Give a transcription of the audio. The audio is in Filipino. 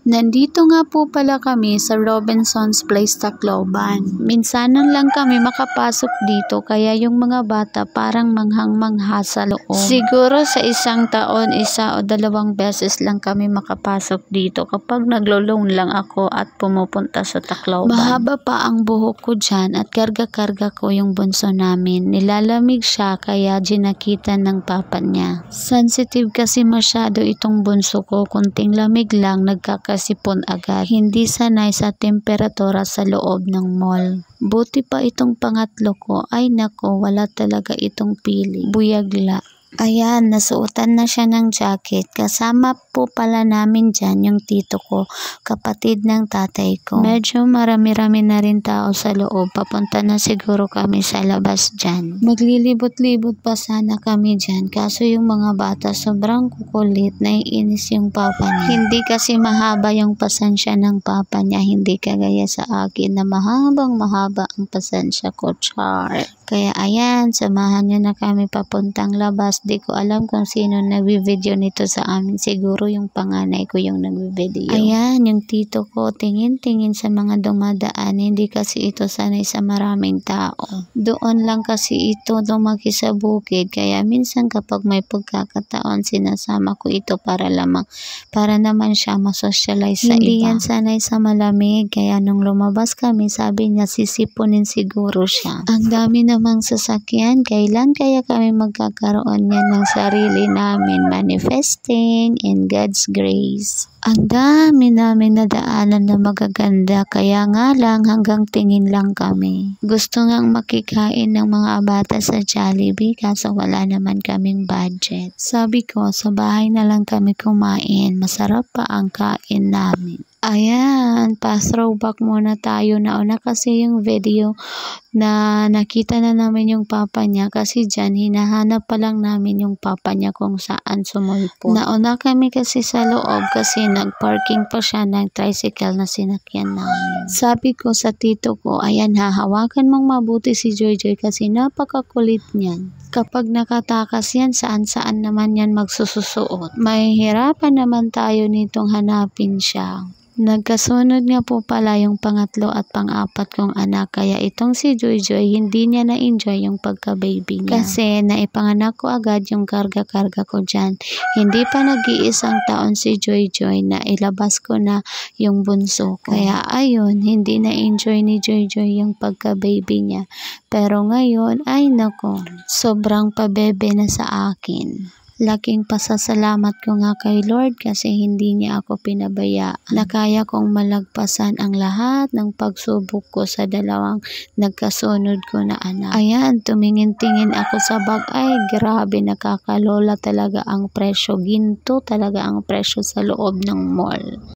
Nandito nga po pala kami sa Robinson's Place, Tacloban. Minsanan lang kami makapasok dito kaya yung mga bata parang manghang-mangha sa loob. Siguro sa isang taon, 1 o 2 beses lang kami makapasok dito kapag naglo-loan lang ako at pumupunta sa Tacloban. Mahaba pa ang buhok ko dyan at karga-karga ko yung bunso namin. Nilalamig siya kaya ginakitan ng papa niya. Sensitive kasi masyado itong bunso ko, kunting lamig lang nagkakasipon agad. Hindi sanay sa temperatura sa loob ng mall. Buti pa itong pangatlo ko, ay nako, wala talaga itong feeling. Buyagla. Ayan, nasuotan na siya ng jacket. Kasama po pala namin dyan yung tito ko, kapatid ng tatay ko. Medyo marami-rami na rin tao sa loob. Papunta na siguro kami sa labas dyan. Maglilibot-libot pa sana kami dyan. Kaso yung mga bata sobrang kukulit, naiinis yung papa niya. Hindi kasi mahaba yung pasensya ng papa niya. Hindi kagaya sa akin na mahabang mahaba ang pasensya ko. Char. Kaya ayan, samahan nyo na kami papuntang labas. Di ko alam kung sino nagbi-video nito sa amin. Siguro yung panganay ko yung nagbi-video. Ayan, yung tito ko tingin-tingin sa mga dumadaan. Hindi kasi ito sanay sa maraming tao. Doon lang kasi ito lumaki sa bukid. Kaya minsan kapag may pagkakataon, sinasama ko ito para naman siya masocialize sa iba. Hindi yan sanay sa malamig. Kaya nung lumabas kami, sabi niya sisipunin siguro siya. Ang dami namang sasakyan. Kailan kaya kami magkakaroon niya ng sarili namin? Manifesting in God's grace. Ang dami namin nadaanan na magaganda, kaya nga lang hanggang tingin lang kami. Gusto ngang makikain ng mga bata sa Jollibee kaso wala naman kaming budget. Sabi ko, sa bahay na lang kami kumain. Masarap pa ang kain namin. Ayan, pa-throwback muna tayo. Nauna kasi yung video na nakita na namin yung papa niya kasi dyan hinahanap pa lang namin yung papa niya kung saan sumulpot. Nauna kami kasi sa loob kasi nagparking pa siya ng tricycle na sinakyan namin. Sabi ko sa tito ko, ayan, hahawakan mong mabuti si Joy kasi napakakulit niyan. Kapag nakatakas yan, saan-saan naman yan magsususuot. Mahihirapan naman tayo nitong hanapin siya. Nagkasunod nga po pala yung pangatlo at pang-apat kong anak, kaya itong si Joy hindi niya na-enjoy yung pagka-baby niya. Kasi naipanganak ko agad yung karga-karga ko dyan. Hindi pa nag-iisang taon si Joy na ilabas ko na yung bunso ko. Kaya ayun, hindi na-enjoy ni Joy yung pagka-baby niya. Pero ngayon, ay nako, sobrang pabebe na sa akin. Laking pasasalamat ko nga kay Lord kasi hindi niya ako pinabayaan. Na kaya kong malagpasan ang lahat ng pagsubok ko sa 2 nagkasunod ko na anak. Ayan, tumingin-tingin ako sa bag. Ay, grabe, nakakalola talaga ang presyo. Ginto talaga ang presyo sa loob ng mall.